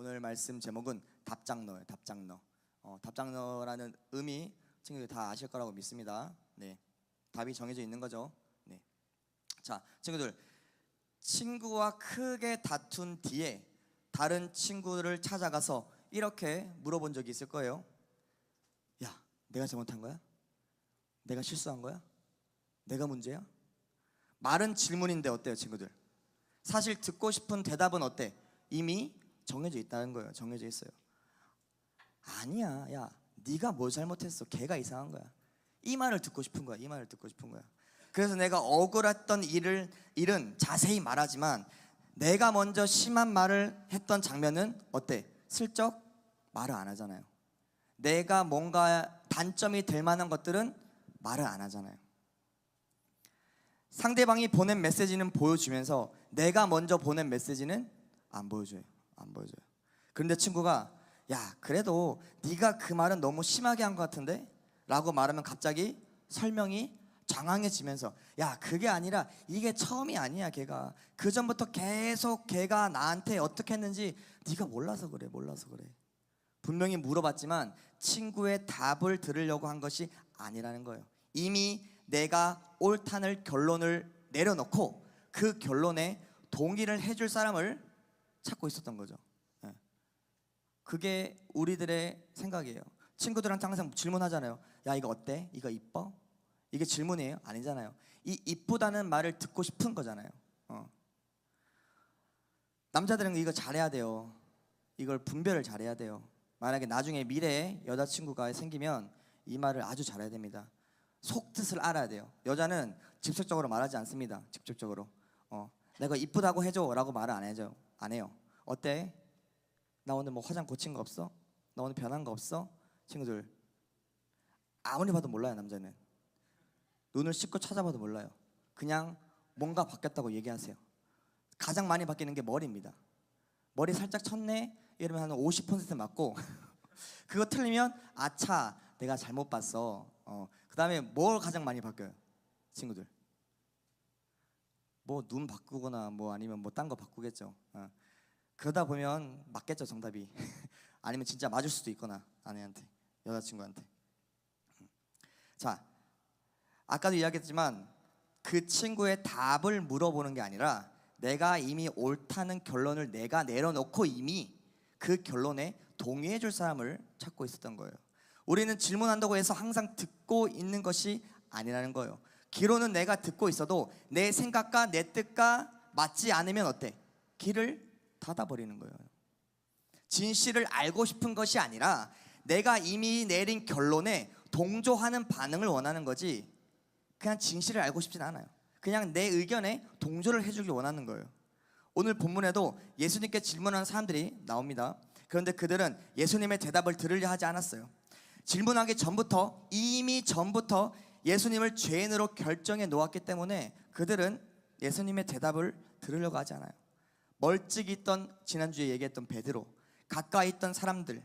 오늘 말씀 제목은 답장너예요. 답장너. 답장너라는 의미 친구들 다 아실 거라고 믿습니다. 네, 답이 정해져 있는 거죠. 네. 자, 친구들, 친구와 크게 다툰 뒤에 다른 친구를 찾아가서 이렇게 물어본 적이 있을 거예요. 야, 내가 잘못한 거야? 내가 실수한 거야? 내가 문제야? 말은 질문인데 어때요, 친구들? 사실 듣고 싶은 대답은 어때? 이미 정해져 있다는 거예요. 정해져 있어요. 아니야, 야, 네가 뭘 잘못했어? 걔가 이상한 거야. 이 말을 듣고 싶은 거야. 이 말을 듣고 싶은 거야. 그래서 내가 억울했던 일은 자세히 말하지만 내가 먼저 심한 말을 했던 장면은 어때? 슬쩍 말을 안 하잖아요. 내가 뭔가 단점이 될 만한 것들은 말을 안 하잖아요. 상대방이 보낸 메시지는 보여주면서 내가 먼저 보낸 메시지는 안 보여줘요. 안 보여줘요. 그런데 친구가 야, 그래도 네가 그 말은 너무 심하게 한 것 같은데? 라고 말하면 갑자기 설명이 장황해지면서 야, 그게 아니라 이게 처음이 아니야. 걔가 그 전부터 계속 걔가 나한테 어떻게 했는지 네가 몰라서 그래. 몰라서 그래. 분명히 물어봤지만 친구의 답을 들으려고 한 것이 아니라는 거예요. 이미 내가 옳다는 결론을 내려놓고 그 결론에 동의를 해줄 사람을 찾고 있었던 거죠. 그게 우리들의 생각이에요. 친구들한테 항상 질문하잖아요. 야, 이거 어때? 이거 이뻐? 이게 질문이에요? 아니잖아요. 이 이쁘다는 말을 듣고 싶은 거잖아요. 남자들은 이거 잘해야 돼요. 이걸 분별을 잘해야 돼요. 만약에 나중에 미래에 여자친구가 생기면 이 말을 아주 잘해야 됩니다. 속뜻을 알아야 돼요. 여자는 직접적으로 말하지 않습니다. 직접적으로 내가 이쁘다고 해줘 라고 말을 안 해요. 어때? 나 오늘 뭐 화장 고친 거 없어? 나 오늘 변한 거 없어? 친구들, 아무리 봐도 몰라요. 남자는 눈을 씻고 찾아봐도 몰라요. 그냥 뭔가 바뀌었다고 얘기하세요. 가장 많이 바뀌는 게 머리입니다. 머리 살짝 쳤네? 이러면 한 50% 맞고 그거 틀리면 아차, 내가 잘못 봤어. 그 다음에 뭘 가장 많이 바뀌어요? 친구들, 뭐 눈 바꾸거나 뭐 아니면 뭐 딴 거 바꾸겠죠. 그러다 보면 맞겠죠, 정답이. 아니면 진짜 맞을 수도 있거나 아내한테, 여자친구한테. 자, 아까도 이야기했지만 그 친구의 답을 물어보는 게 아니라 내가 이미 옳다는 결론을 내가 내려놓고 이미 그 결론에 동의해 줄 사람을 찾고 있었던 거예요. 우리는 질문한다고 해서 항상 듣고 있는 것이 아니라는 거예요. 귀로는 내가 듣고 있어도 내 생각과 내 뜻과 맞지 않으면 어때? 귀를 닫아버리는 거예요. 진실을 알고 싶은 것이 아니라 내가 이미 내린 결론에 동조하는 반응을 원하는 거지 그냥 진실을 알고 싶진 않아요. 그냥 내 의견에 동조를 해주길 원하는 거예요. 오늘 본문에도 예수님께 질문하는 사람들이 나옵니다. 그런데 그들은 예수님의 대답을 들으려 하지 않았어요. 질문하기 전부터 이미 전부터 예수님을 죄인으로 결정해 놓았기 때문에 그들은 예수님의 대답을 들으려고 하지 않아요. 멀찍이 있던, 지난주에 얘기했던 베드로, 가까이 있던 사람들,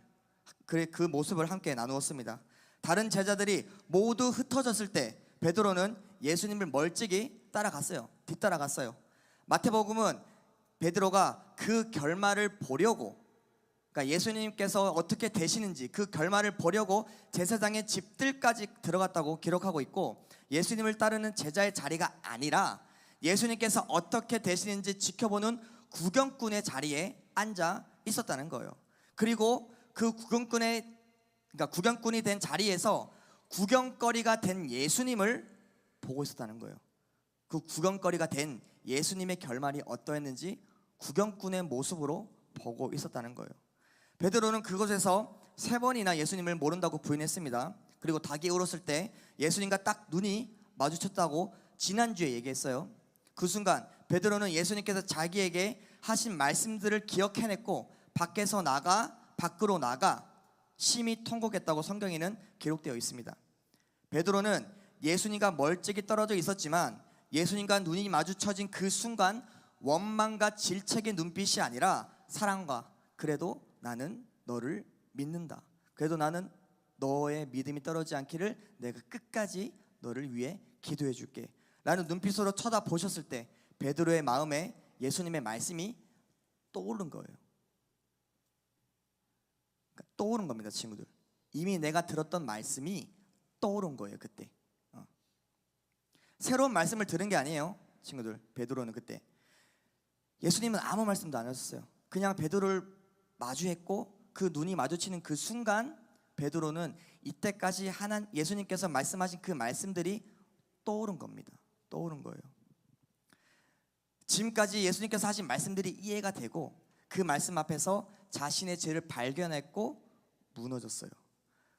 그 모습을 함께 나누었습니다. 다른 제자들이 모두 흩어졌을 때 베드로는 예수님을 멀찍이 따라갔어요. 뒤따라갔어요. 마태복음은 베드로가 그 결말을 보려고, 그러니까 예수님께서 어떻게 되시는지 그 결말을 보려고 제사장의 집들까지 들어갔다고 기록하고 있고, 예수님을 따르는 제자의 자리가 아니라 예수님께서 어떻게 되시는지 지켜보는 구경꾼의 자리에 앉아 있었다는 거예요. 그리고 그 구경꾼이 된 자리에서 구경거리가 된 예수님을 보고 있었다는 거예요. 그 구경거리가 된 예수님의 결말이 어떠했는지 구경꾼의 모습으로 보고 있었다는 거예요. 베드로는 그곳에서 3번이나 예수님을 모른다고 부인했습니다. 그리고 닭이 울었을 때 예수님과 딱 눈이 마주쳤다고 지난주에 얘기했어요. 그 순간 베드로는 예수님께서 자기에게 하신 말씀들을 기억해냈고 밖으로 나가 심히 통곡했다고 성경에는 기록되어 있습니다. 베드로는 예수님과 멀찍이 떨어져 있었지만 예수님과 눈이 마주쳐진 그 순간 원망과 질책의 눈빛이 아니라 사랑과, 그래도 나는 너를 믿는다, 그래도 나는 너의 믿음이 떨어지지 않기를 내가 끝까지 너를 위해 기도해 줄게 라는 눈빛으로 쳐다보셨을 때 베드로의 마음에 예수님의 말씀이 떠오른 거예요. 떠오른 겁니다, 친구들. 이미 내가 들었던 말씀이 떠오른 거예요, 그때. 새로운 말씀을 들은 게 아니에요, 친구들. 베드로는 그때 예수님은 아무 말씀도 안 하셨어요. 그냥 베드로를 마주했고 그 눈이 마주치는 그 순간 베드로는 이때까지 예수님께서 말씀하신 그 말씀들이 떠오른 겁니다. 떠오른 거예요. 지금까지 예수님께서 하신 말씀들이 이해가 되고 그 말씀 앞에서 자신의 죄를 발견했고 무너졌어요.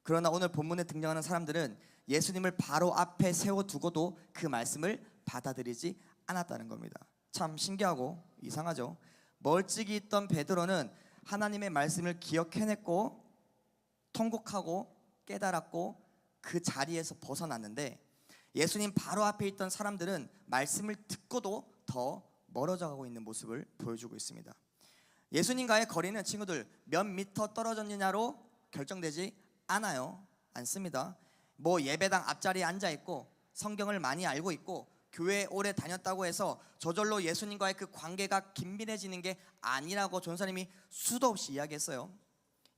그러나 오늘 본문에 등장하는 사람들은 예수님을 바로 앞에 세워두고도 그 말씀을 받아들이지 않았다는 겁니다. 참 신기하고 이상하죠. 멀찍이 있던 베드로는 하나님의 말씀을 기억해냈고 통곡하고 깨달았고 그 자리에서 벗어났는데, 예수님 바로 앞에 있던 사람들은 말씀을 듣고도 더 멀어져 가고 있는 모습을 보여주고 있습니다. 예수님과의 거리는 친구들 몇 미터 떨어졌느냐로 결정되지 않습니다. 뭐 예배당 앞자리에 앉아 있고 성경을 많이 알고 있고 교회에 오래 다녔다고 해서 저절로 예수님과의 그 관계가 긴밀해지는 게 아니라고 전사님이 수도 없이 이야기했어요.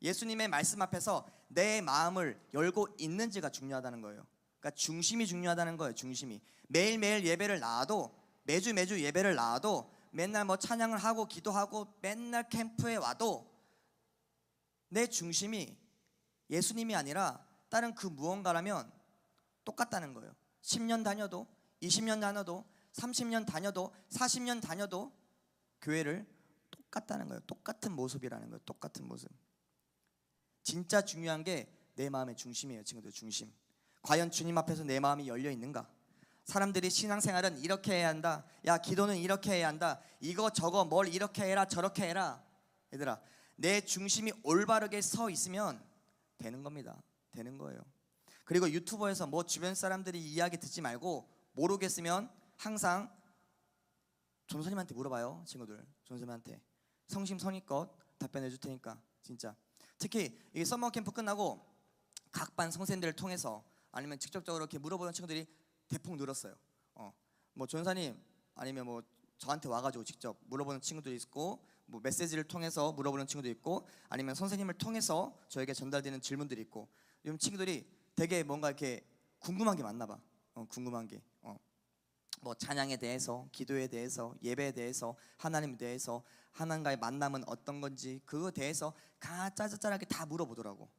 예수님의 말씀 앞에서 내 마음을 열고 있는지가 중요하다는 거예요. 그러니까 중심이 중요하다는 거예요. 중심이. 매일매일 예배를 나와도, 매주 예배를 나와도, 맨날 뭐 찬양을 하고 기도하고 맨날 캠프에 와도 내 중심이 예수님이 아니라 다른 그 무언가라면 똑같다는 거예요. 10년 다녀도 20년 다녀도 30년 다녀도 40년 다녀도 교회를 똑같다는 거예요. 똑같은 모습이라는 거예요. 똑같은 모습. 진짜 중요한 게 내 마음의 중심이에요, 친구들. 중심. 과연 주님 앞에서 내 마음이 열려 있는가? 사람들이 신앙생활은 이렇게 해야 한다, 야 기도는 이렇게 해야 한다, 이거 저거 뭘 이렇게 해라 저렇게 해라. 얘들아, 내 중심이 올바르게 서 있으면 되는 겁니다. 되는 거예요. 그리고 유튜버에서 뭐 주변 사람들이 이야기 듣지 말고 모르겠으면 항상 전도사님한테 물어봐요, 친구들. 전도사님한테 성심성의껏 답변해 줄 테니까. 진짜 특히 이 서머 캠프 끝나고 각 반 선생님들을 통해서 아니면 직접적으로 이렇게 물어보는 친구들이 대폭 늘었어요. 뭐 전사님 아니면 뭐 저한테 와가지고 직접 물어보는 친구들이 있고, 뭐 메시지를 통해서 물어보는 친구도 있고, 아니면 선생님을 통해서 저에게 전달되는 질문들이 있고, 요즘 친구들이 되게 뭔가 이렇게 궁금한 게 많나 봐. 궁금한 게 뭐 찬양에 대해서, 기도에 대해서, 예배에 대해서, 하나님에 대해서, 하나님과의 만남은 어떤 건지 그거에 대해서 짜잘하게 다 물어보더라고.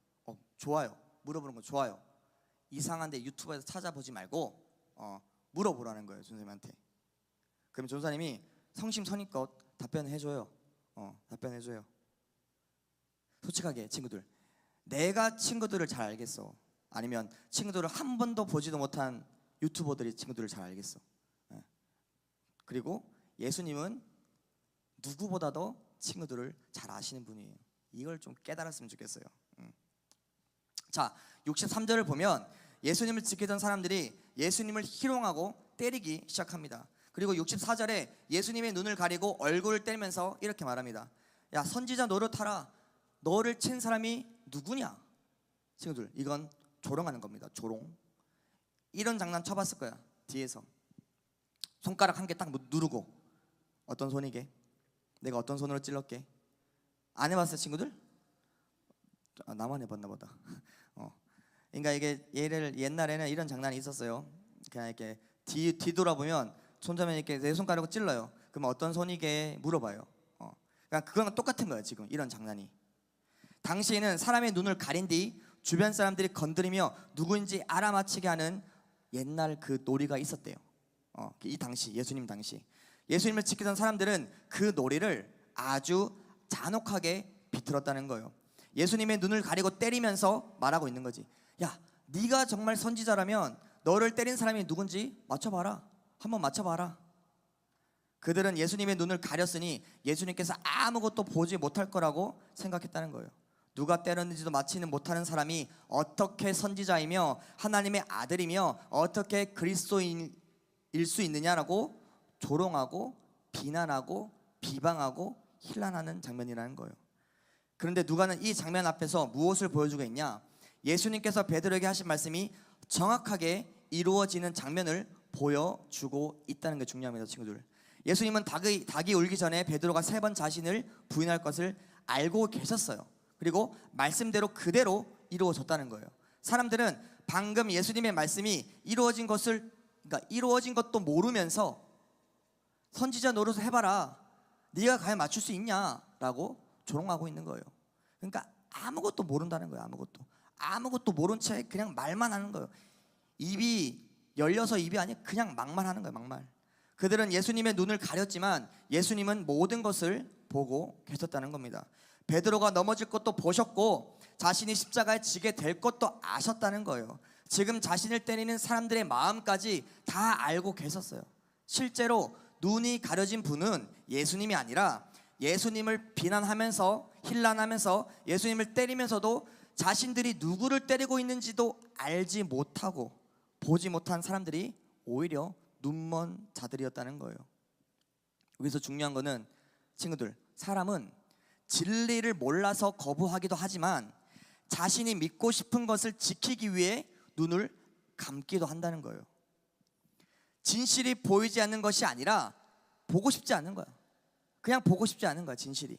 좋아요. 물어보는 거 좋아요. 이상한데 유튜브에서 찾아보지 말고 물어보라는 거예요, 전사님한테. 그럼 전사님이 성심성의껏 답변해줘요. 답변해줘요. 솔직하게 친구들, 내가 친구들을 잘 알겠어? 아니면 친구들을 한 번도 보지도 못한 유튜버들이 친구들을 잘 알겠어? 그리고 예수님은 누구보다도 친구들을 잘 아시는 분이에요. 이걸 좀 깨달았으면 좋겠어요. 자, 63절을 보면 예수님을 지키던 사람들이 예수님을 희롱하고 때리기 시작합니다. 그리고 64절에 예수님의 눈을 가리고 얼굴을 때리면서 이렇게 말합니다. 야, 선지자 노릇하라. 너를 친 사람이 누구냐? 친구들, 이건 조롱하는 겁니다. 조롱. 이런 장난 쳐봤을 거야. 뒤에서 손가락 한 개 딱 누르고, 어떤 손이게? 내가 어떤 손으로 찔렀게? 안 해봤어요, 친구들? 나만 해봤나 보다. 그러니까 이게 옛날에는 이런 장난이 있었어요. 그냥 이렇게 뒤돌아보면 손잡이 이렇게 내 손가락으로 찔러요. 그러면 어떤 손이게 물어봐요. 그러니까 그거랑 똑같은 거예요, 지금 이런 장난이. 당시에는 사람의 눈을 가린 뒤 주변 사람들이 건드리며 누구인지 알아맞히게 하는 옛날 그 놀이가 있었대요. 이 당시, 예수님 당시 예수님을 지키던 사람들은 그 놀이를 아주 잔혹하게 비틀었다는 거예요. 예수님의 눈을 가리고 때리면서 말하고 있는 거지. 야, 네가 정말 선지자라면 너를 때린 사람이 누군지 맞춰봐라. 한번 맞춰봐라. 그들은 예수님의 눈을 가렸으니 예수님께서 아무것도 보지 못할 거라고 생각했다는 거예요. 누가 때렸는지도 맞히는 못하는 사람이 어떻게 선지자이며 하나님의 아들이며 어떻게 그리스도인일 수 있느냐라고 조롱하고 비난하고 비방하고 힐난하는 장면이라는 거예요. 그런데 누가는 이 장면 앞에서 무엇을 보여주고 있냐? 예수님께서 베드로에게 하신 말씀이 정확하게 이루어지는 장면을 보여주고 있다는 게 중요합니다, 친구들. 예수님은 닭이 울기 전에 베드로가 3번 자신을 부인할 것을 알고 계셨어요. 그리고 말씀대로 그대로 이루어졌다는 거예요. 사람들은 방금 예수님의 말씀이 이루어진 것도 모르면서 선지자 노릇을 해봐라, 네가 과연 맞출 수 있냐라고 조롱하고 있는 거예요. 그러니까 아무것도 모른다는 거예요. 아무것도 모른 채 그냥 말만 하는 거예요. 입이 열려서 입이 아니라 그냥 막말 하는 거예요. 막말. 그들은 예수님의 눈을 가렸지만 예수님은 모든 것을 보고 계셨다는 겁니다. 베드로가 넘어질 것도 보셨고 자신이 십자가에 지게 될 것도 아셨다는 거예요. 지금 자신을 때리는 사람들의 마음까지 다 알고 계셨어요. 실제로 눈이 가려진 분은 예수님이 아니라 예수님을 비난하면서 힐난하면서 예수님을 때리면서도 자신들이 누구를 때리고 있는지도 알지 못하고 보지 못한 사람들이 오히려 눈먼 자들이었다는 거예요. 여기서 중요한 거는 친구들, 사람은 진리를 몰라서 거부하기도 하지만 자신이 믿고 싶은 것을 지키기 위해 눈을 감기도 한다는 거예요. 진실이 보이지 않는 것이 아니라 보고 싶지 않은 거야. 그냥 보고 싶지 않은 거야, 진실이.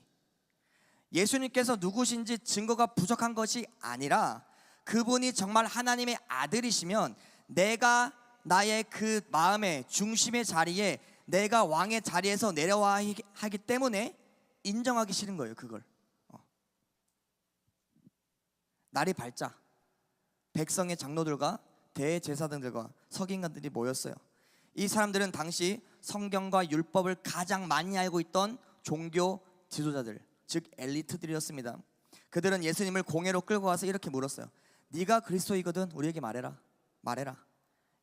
예수님께서 누구신지 증거가 부족한 것이 아니라 그분이 정말 하나님의 아들이시면 내가 나의 그 마음의 중심의 자리에, 내가 왕의 자리에서 내려와 하기 때문에 인정하기 싫은 거예요. 그걸 날이 밝자 백성의 장로들과 대제사장들과 서기관들이 모였어요. 이 사람들은 당시 성경과 율법을 가장 많이 알고 있던 종교 지도자들, 즉 엘리트들이었습니다. 그들은 예수님을 공회로 끌고 와서 이렇게 물었어요. 네가 그리스도이거든 우리에게 말해라.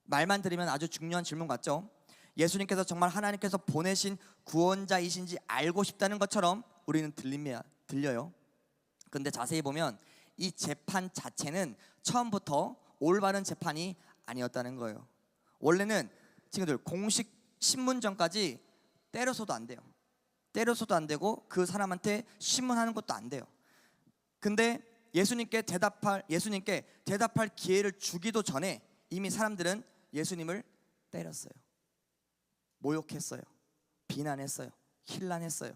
말만 들으면 아주 중요한 질문 같죠? 예수님께서 정말 하나님께서 보내신 구원자이신지 알고 싶다는 것처럼 우리는 들려요. 근데 자세히 보면 이 재판 자체는 처음부터 올바른 재판이 아니었다는 거예요. 원래는 친구들, 공식 신문전까지 때려서도 안 돼요. 때려서도 안 되고 그 사람한테 신문하는 것도 안 돼요. 근데 예수님께 대답할 기회를 주기도 전에 이미 사람들은 예수님을 때렸어요. 모욕했어요. 비난했어요. 힐난했어요.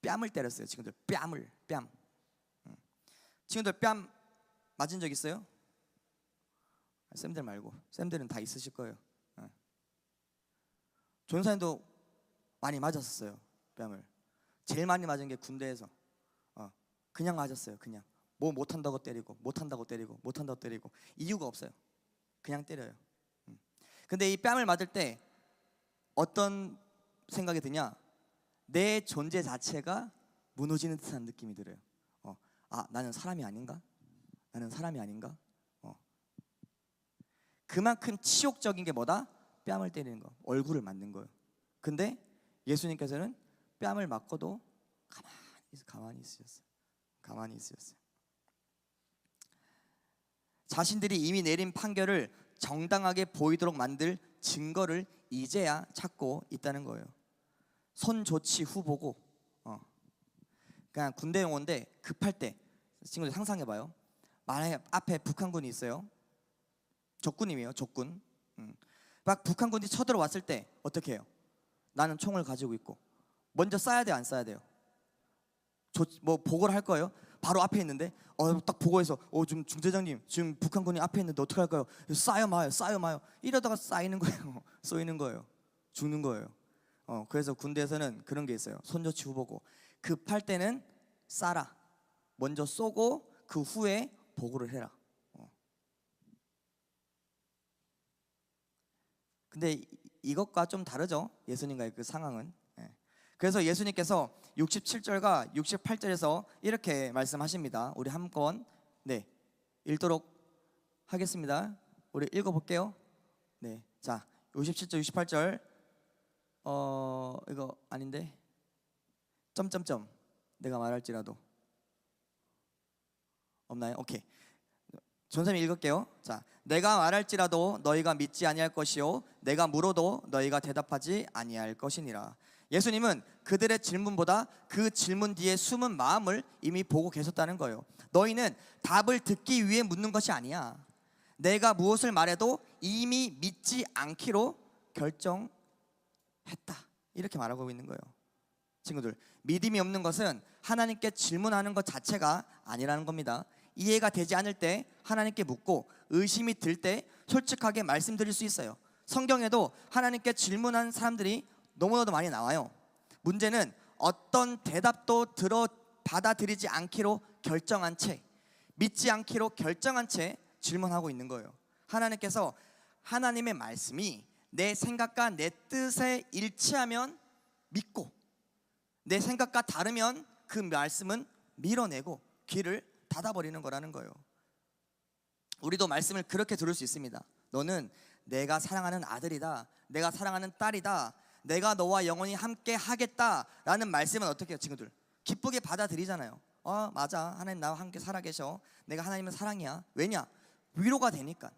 뺨을 때렸어요. 친구들, 뺨. 친구들, 뺨 맞은 적 있어요? 쌤들 말고, 쌤들은 다 있으실 거예요. 전사님도 많이 맞았었어요. 뺨을 제일 많이 맞은 게 군대에서 그냥 맞았어요. 그냥 뭐 못한다고 때리고 이유가 없어요. 그냥 때려요. 근데 이 뺨을 맞을 때 어떤 생각이 드냐? 내 존재 자체가 무너지는 듯한 느낌이 들어요. 나는 사람이 아닌가? 그만큼 치욕적인 게 뭐다? 뺨을 때리는 거, 얼굴을 맞는 거예요. 근데 예수님께서는 뺨을 맞고도 가만히 있으셨어요. 자신들이 이미 내린 판결을 정당하게 보이도록 만들 증거를 이제야 찾고 있다는 거예요. 손 좋지 후 보고. 그냥 군대 용어인데 급할 때 친구들 상상해봐요. 만약에 앞에 북한군이 있어요. 적군이에요. 적군. 막 북한군이 쳐들어왔을 때 어떻게 해요? 나는 총을 가지고 있고 먼저 쏴야 돼요? 안 쏴야 돼요? 뭐 보고를 할 거예요? 바로 앞에 있는데 딱 보고해서 지금 중대장님 지금 북한군이 앞에 있는데 어떻게 할까요? 쏴요 마요 이러다가 쏘이는 거예요. 죽는 거예요. 그래서 군대에서는 그런 게 있어요. 손 좋지 후 보고. 급할 때는 쏴라. 먼저 쏘고 그 후에 보고를 해라. 근데 이것과 좀 다르죠? 예수님과의 그 상황은. 그래서 예수님께서 67절과 68절에서 이렇게 말씀하십니다. 우리 한번 읽도록 하겠습니다. 우리 읽어볼게요. 자, 67절 68절 이거 아닌데 점점점 내가 말할지라도 없나요? 오케이. 전사님 읽을게요. 자, 내가 말할지라도 너희가 믿지 아니할 것이요 내가 물어도 너희가 대답하지 아니할 것이니라. 예수님은 그들의 질문보다 그 질문 뒤에 숨은 마음을 이미 보고 계셨다는 거예요. 너희는 답을 듣기 위해 묻는 것이 아니야. 내가 무엇을 말해도 이미 믿지 않기로 결정했다. 이렇게 말하고 있는 거예요. 친구들, 믿음이 없는 것은 하나님께 질문하는 것 자체가 아니라는 겁니다. 이해가 되지 않을 때 하나님께 묻고 의심이 들 때 솔직하게 말씀드릴 수 있어요. 성경에도 하나님께 질문한 사람들이 너무나도 많이 나와요. 문제는 어떤 대답도 받아들이지 않기로 결정한 채, 믿지 않기로 결정한 채 질문하고 있는 거예요. 하나님께서 하나님의 말씀이 내 생각과 내 뜻에 일치하면 믿고, 내 생각과 다르면 그 말씀은 밀어내고 귀를 닫아버리는 거라는 거예요. 우리도 말씀을 그렇게 들을 수 있습니다. 너는 내가 사랑하는 아들이다, 내가 사랑하는 딸이다, 내가 너와 영원히 함께 하겠다라는 말씀은 어떻게 해요, 친구들? 기쁘게 받아들이잖아요. 맞아, 하나님 나와 함께 살아계셔, 내가 하나님은 사랑이야. 왜냐? 위로가 되니까,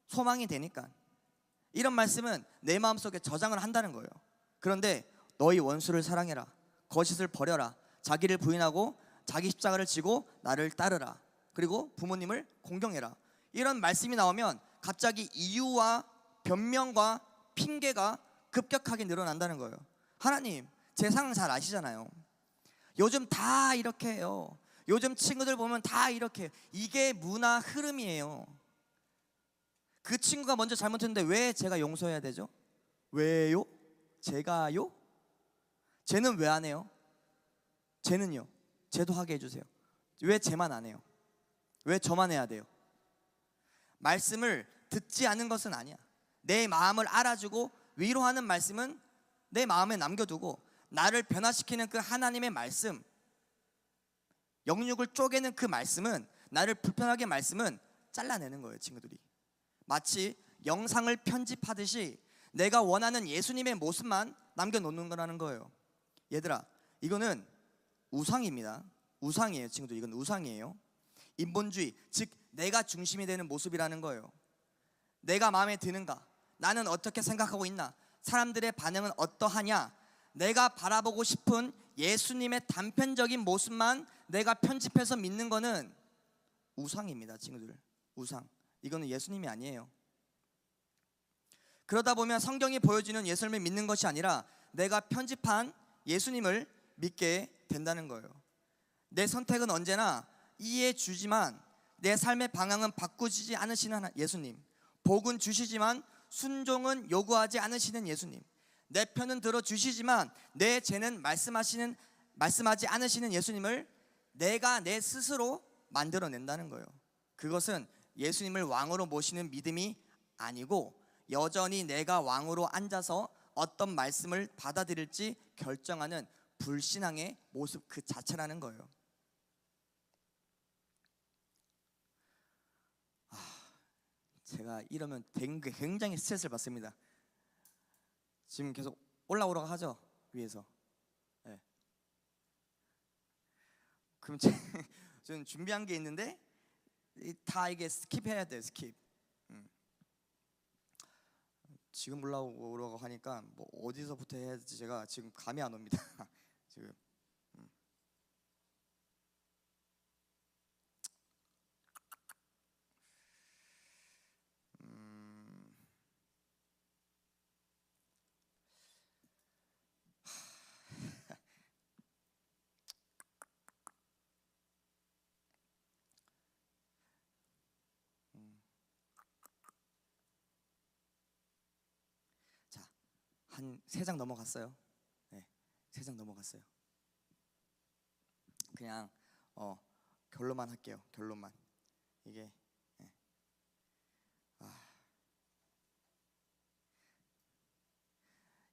소망이 되니까. 이런 말씀은 내 마음속에 저장을 한다는 거예요. 그런데 너희 원수를 사랑해라, 거짓을 버려라, 자기를 부인하고 자기 십자가를 지고 나를 따르라, 그리고 부모님을 공경해라, 이런 말씀이 나오면 갑자기 이유와 변명과 핑계가 급격하게 늘어난다는 거예요. 하나님, 제 상황 잘 아시잖아요. 요즘 다 이렇게 해요. 요즘 친구들 보면 다 이렇게 해요. 이게 문화 흐름이에요. 그 친구가 먼저 잘못했는데 왜 제가 용서해야 되죠? 왜요? 제가요? 쟤는 왜 안 해요? 쟤는요? 쟤도 하게 해주세요. 왜 쟤만 안 해요? 왜 저만 해야 돼요? 말씀을 듣지 않은 것은 아니야. 내 마음을 알아주고 위로하는 말씀은 내 마음에 남겨두고, 나를 변화시키는 그 하나님의 말씀, 영육을 쪼개는 그 말씀은, 나를 불편하게 말씀은 잘라내는 거예요. 친구들이 마치 영상을 편집하듯이 내가 원하는 예수님의 모습만 남겨놓는 거라는 거예요. 얘들아, 이거는 우상입니다. 우상이에요, 친구들. 이건 우상이에요. 인본주의, 즉 내가 중심이 되는 모습이라는 거예요. 내가 마음에 드는가? 나는 어떻게 생각하고 있나? 사람들의 반응은 어떠하냐? 내가 바라보고 싶은 예수님의 단편적인 모습만 내가 편집해서 믿는 거는 우상입니다, 친구들. 우상. 이거는 예수님이 아니에요. 그러다 보면 성경이 보여주는 예수님을 믿는 것이 아니라 내가 편집한 예수님을 믿게 된다는 거예요. 내 선택은 언제나 이해해 주지만 내 삶의 방향은 바꾸지 않으시는 예수님, 복은 주시지만 순종은 요구하지 않으시는 예수님, 내 편은 들어주시지만 내 죄는 말씀하지 않으시는 예수님을 내가 내 스스로 만들어낸다는 거예요. 그것은 예수님을 왕으로 모시는 믿음이 아니고 여전히 내가 왕으로 앉아서 어떤 말씀을 받아들일지 결정하는 불신앙의 모습 그 자체라는 거예요. 제가 이러면 굉장히 스트레스를 받습니다. 지금 계속 올라오라고 하죠, 위에서. 네. 그럼 저는 준비한 게 있는데 다 이게 스킵해야 돼요, 스킵. 지금 올라오라고 하니까 뭐 어디서부터 해야 될지 제가 지금 감이 안 옵니다. 지금. 한 3장 넘어갔어요. 네, 3장 넘어갔어요. 그냥 결론만 할게요. 결론만. 이게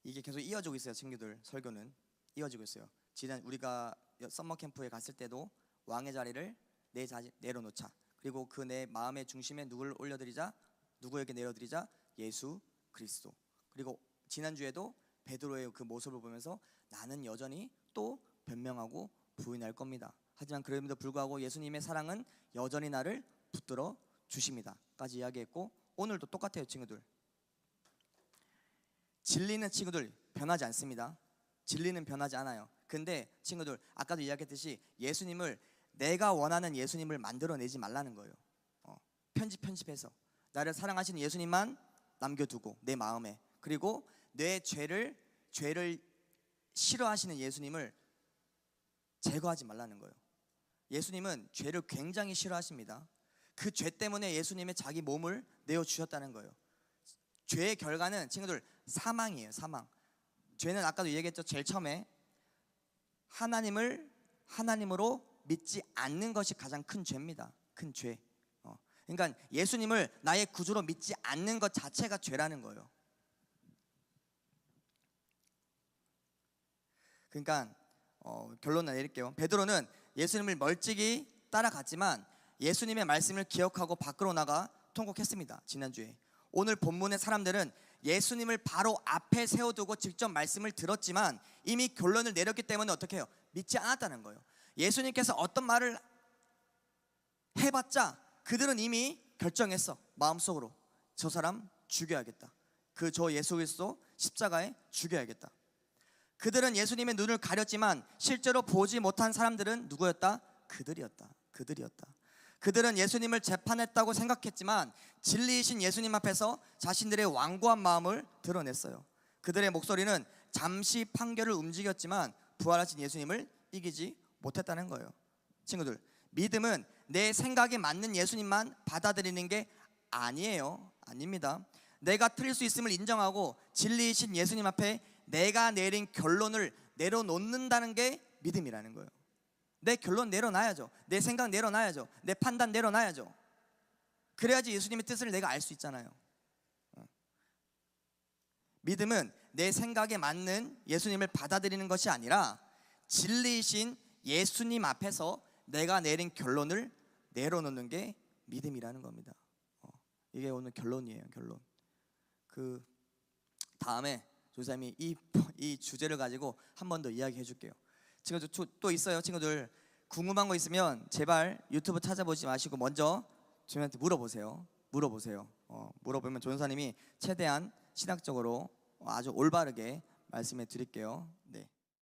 이게 계속 이어지고 있어요, 친구들. 설교는 이어지고 있어요. 지난 우리가 썸머 캠프에 갔을 때도 왕의 자리를 내려놓자. 그리고 그 내 마음의 중심에 누구를 올려드리자? 누구에게 내려드리자? 예수 그리스도. 그리고 지난주에도 베드로의 그 모습을 보면서 나는 여전히 또 변명하고 부인할 겁니다. 하지만 그럼에도 불구하고 예수님의 사랑은 여전히 나를 붙들어 주십니다 까지 이야기했고, 오늘도 똑같아요, 친구들. 진리는 친구들 변하지 않습니다. 진리는 변하지 않아요. 근데 친구들, 아까도 이야기했듯이 예수님을, 내가 원하는 예수님을 만들어내지 말라는 거예요. 편집해서 나를 사랑하시는 예수님만 남겨두고 내 마음에, 그리고 내 죄를 싫어하시는 예수님을 제거하지 말라는 거예요. 예수님은 죄를 굉장히 싫어하십니다. 그 죄 때문에 예수님의 자기 몸을 내어주셨다는 거예요. 죄의 결과는 친구들 사망이에요. 사망. 죄는 아까도 얘기했죠. 제일 처음에 하나님을 하나님으로 믿지 않는 것이 가장 큰 죄입니다. 큰 죄. 그러니까 예수님을 나의 구주로 믿지 않는 것 자체가 죄라는 거예요. 그러니까 결론을 내릴게요. 베드로는 예수님을 멀찍이 따라갔지만 예수님의 말씀을 기억하고 밖으로 나가 통곡했습니다. 지난주에. 오늘 본문의 사람들은 예수님을 바로 앞에 세워두고 직접 말씀을 들었지만 이미 결론을 내렸기 때문에 어떻게 해요? 믿지 않았다는 거예요. 예수님께서 어떤 말을 해봤자 그들은 이미 결정했어. 마음속으로 저 사람 죽여야겠다. 저 예수 그리스도 십자가에 죽여야겠다. 그들은 예수님의 눈을 가렸지만 실제로 보지 못한 사람들은 누구였다? 그들이었다. 그들은 예수님을 재판했다고 생각했지만 진리이신 예수님 앞에서 자신들의 완고한 마음을 드러냈어요. 그들의 목소리는 잠시 판결을 움직였지만 부활하신 예수님을 이기지 못했다는 거예요. 친구들, 믿음은 내 생각에 맞는 예수님만 받아들이는 게 아니에요. 아닙니다. 내가 틀릴 수 있음을 인정하고 진리이신 예수님 앞에 내가 내린 결론을 내려놓는다는 게 믿음이라는 거예요. 내 결론 내려놔야죠. 내 생각 내려놔야죠. 내 판단 내려놔야죠. 그래야지 예수님의 뜻을 내가 알 수 있잖아요. 믿음은 내 생각에 맞는 예수님을 받아들이는 것이 아니라 진리이신 예수님 앞에서 내가 내린 결론을 내려놓는 게 믿음이라는 겁니다. 이게 오늘 결론이에요. 결론. 그 다음에 조사님이 이 주제를 가지고 한 번 더 이야기해 줄게요. 친구들 또 있어요. 친구들 궁금한 거 있으면 제발 유튜브 찾아보지 마시고 먼저 저희한테 물어보세요. 물어보면 조연사님이 최대한 신학적으로 아주 올바르게 말씀해 드릴게요. 네.